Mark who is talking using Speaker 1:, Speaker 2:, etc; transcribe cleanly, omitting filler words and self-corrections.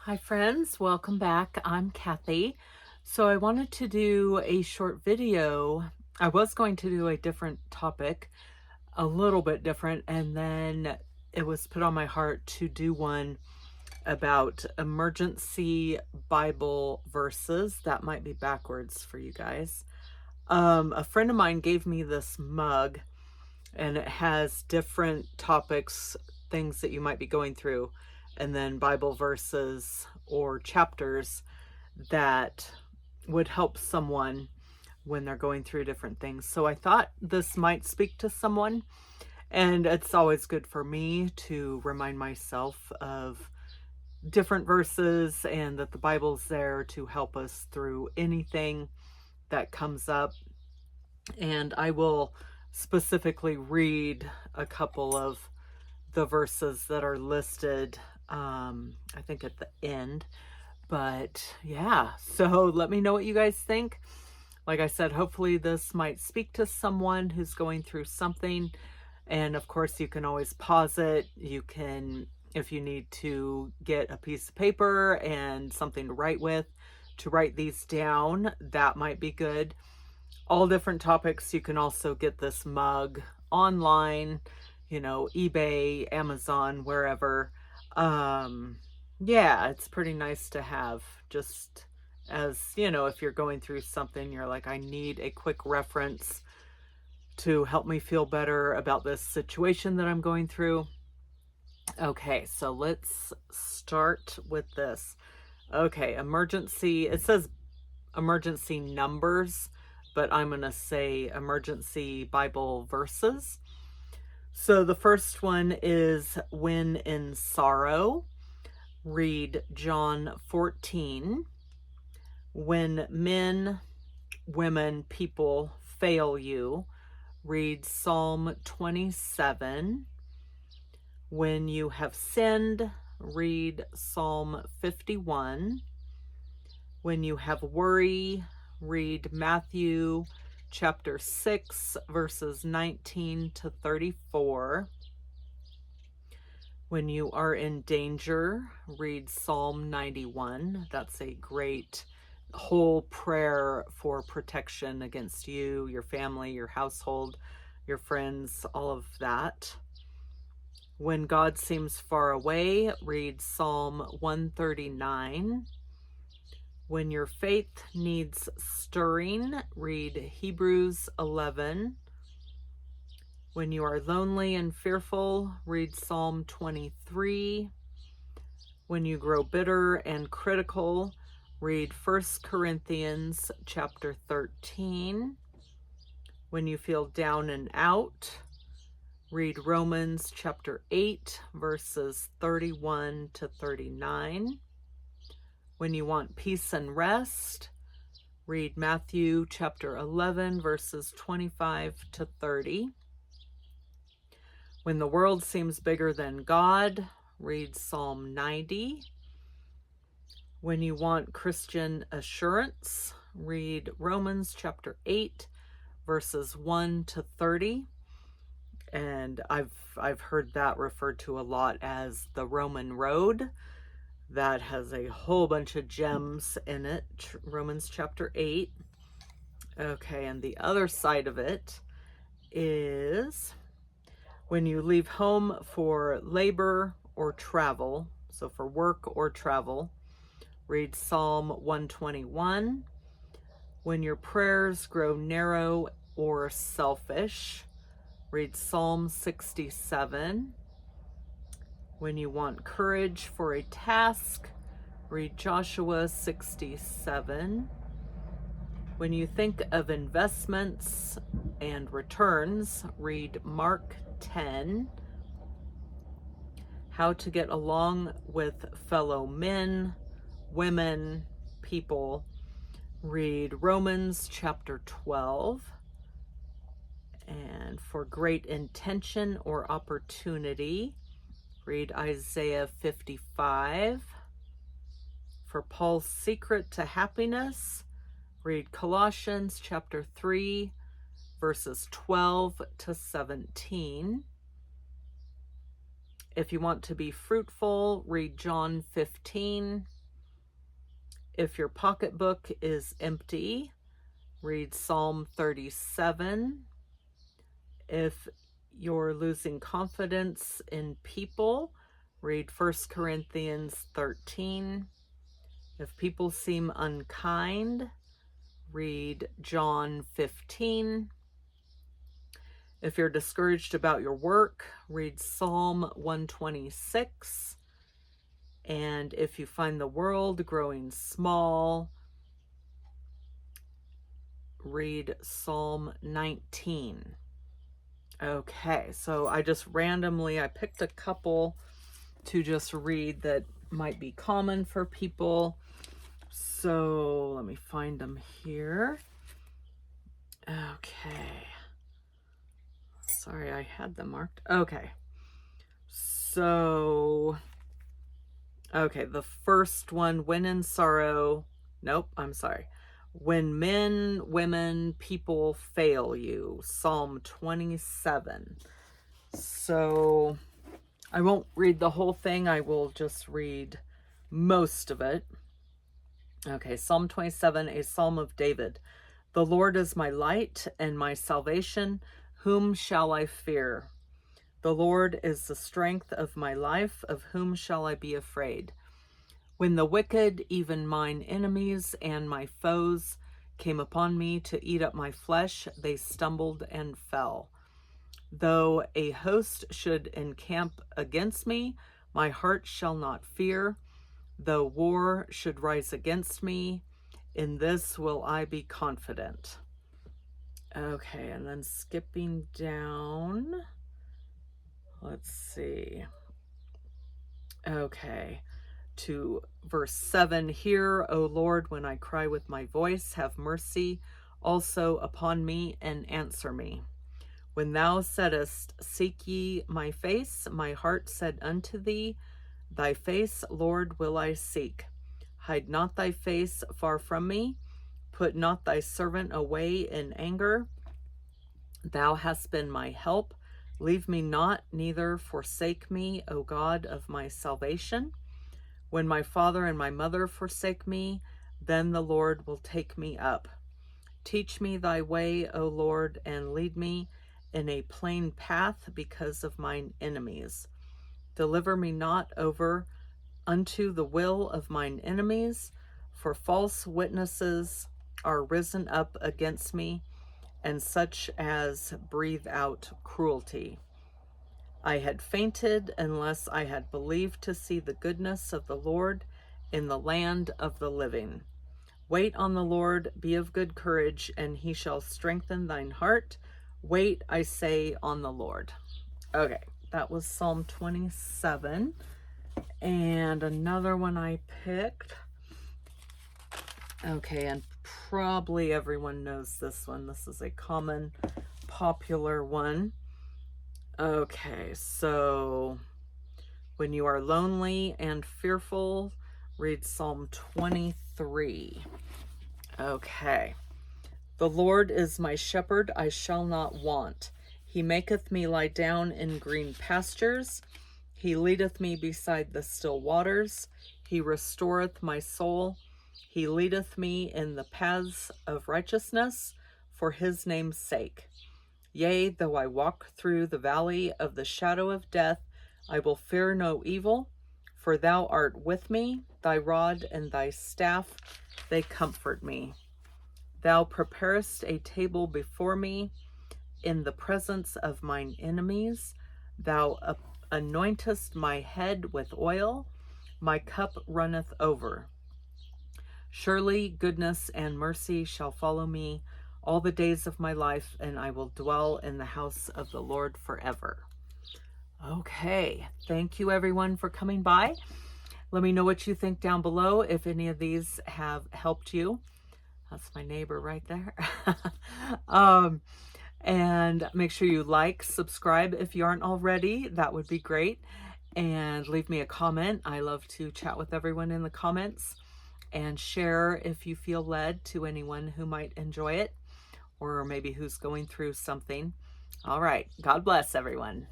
Speaker 1: Hi friends, welcome back. I'm Kathy. So I wanted to do a short video. I was going to do a different topic, a little bit different, and then it was put on my heart to do one about emergency Bible verses. That might be backwards for you guys. A friend of mine gave me this mug, and it has different topics, things that you might be going through, and then Bible verses or chapters that would help someone when they're going through different things. So I thought this might speak to someone, and it's always good for me to remind myself of different verses and that the Bible's there to help us through anything that comes up. And I will specifically read a couple of the verses that are listed, I think at the end. But yeah, so let me know what you guys think. Like I said, hopefully this might speak to someone who's going through something. And of course, you can always pause it. You can, if you need to get a piece of paper and something to write with, to write these down, that might be good. All different topics. You can also get this mug online, eBay, Amazon, wherever. Yeah, it's pretty nice to have, just as, if you're going through something, you're like, I need a quick reference to help me feel better about this situation that I'm going through. Okay, so let's start with this. Okay, emergency, it says emergency numbers, but I'm going to say emergency Bible verses. So the first one is when in sorrow. Read John 14. When men, women, people fail you. Read Psalm 27. When you have sinned, read Psalm 51. When you have worry, read Matthew chapter 6, verses 19 to 34. When you are in danger, read Psalm 91. That's a great whole prayer for protection against you, your family, your household, your friends, all of that. When God seems far away, read Psalm 139. When your faith needs stirring, read Hebrews 11. When you are lonely and fearful, read Psalm 23. When you grow bitter and critical, read 1 Corinthians chapter 13. When you feel down and out, read Romans chapter 8, verses 31 to 39. When you want peace and rest, read Matthew chapter 11, verses 25 to 30. When the world seems bigger than God, read Psalm 90. When you want Christian assurance, read Romans chapter 8, verses 1 to 30. And I've heard that referred to a lot as the Roman road. That has a whole bunch of gems in it, Romans chapter 8. Okay, and the other side of it is when you leave home for labor or travel, so for work or travel, read Psalm 121. When your prayers grow narrow or selfish, read Psalm 67. When you want courage for a task, read Joshua 67. When you think of investments and returns, read Mark 10. How to get along with fellow men, women, people, read Romans chapter 12. And for great intention or opportunity, read Isaiah 55. For Paul's secret to happiness, read Colossians chapter 3, verses 12 to 17. If you want to be fruitful, read John 15. If your pocketbook is empty, read Psalm 37. If you're losing confidence in people, read 1 Corinthians 13. If people seem unkind, read John 15. If you're discouraged about your work, read Psalm 126. And if you find the world growing small, read Psalm 19. Okay, so I picked a couple to just read that might be common for people. So let me find them here. Okay. Sorry, I had them marked. Okay. So, okay, the first one, when in sorrow. Nope, I'm sorry. When men, women, people fail you. Psalm 27. So I won't read the whole thing. I will just read most of it. Okay, Psalm 27, a psalm of David. The Lord is my light and my salvation. Whom shall I fear? The Lord is the strength of my life. Of whom shall I be afraid? When the wicked, even mine enemies and my foes, came upon me to eat up my flesh, they stumbled and fell. Though a host should encamp against me, my heart shall not fear. Though war should rise against me, in this will I be confident. Okay, and then skipping down, let's see. Okay, to verse 7, Hear, O Lord, when I cry with my voice, have mercy also upon me and answer me. When thou saidst, Seek ye my face, my heart said unto thee, Thy face, Lord, will I seek. Hide not thy face far from me. Put not thy servant away in anger. Thou hast been my help. Leave me not, neither forsake me, O God of my salvation. When my father and my mother forsake me, then the Lord will take me up. Teach me thy way, O Lord, and lead me in a plain path because of mine enemies. Deliver me not over unto the will of mine enemies, for false witnesses are risen up against me, and such as breathe out cruelty. I had fainted unless I had believed to see the goodness of the Lord in the land of the living. Wait on the Lord, be of good courage, and he shall strengthen thine heart. Wait, I say, on the Lord. Okay, that was Psalm 27. And another one I picked. Okay, and probably everyone knows this one. This is a common, popular one. Okay, so when you are lonely and fearful, read Psalm 23. Okay. The Lord is my shepherd, I shall not want. He maketh me lie down in green pastures. He leadeth me beside the still waters. He restoreth my soul. He leadeth me in the paths of righteousness for his name's sake. Yea, though I walk through the valley of the shadow of death, I will fear no evil, for thou art with me, thy rod and thy staff, they comfort me. Thou preparest a table before me in the presence of mine enemies. Thou anointest my head with oil, my cup runneth over. Surely goodness and mercy shall follow me all the days of my life, and I will dwell in the house of the Lord forever. Okay, thank you everyone for coming by. Let me know what you think down below if any of these have helped you. That's my neighbor right there. And make sure you like, subscribe if you aren't already. That would be great. And leave me a comment. I love to chat with everyone in the comments. And share if you feel led to anyone who might enjoy it, or maybe who's going through something. All right. God bless everyone.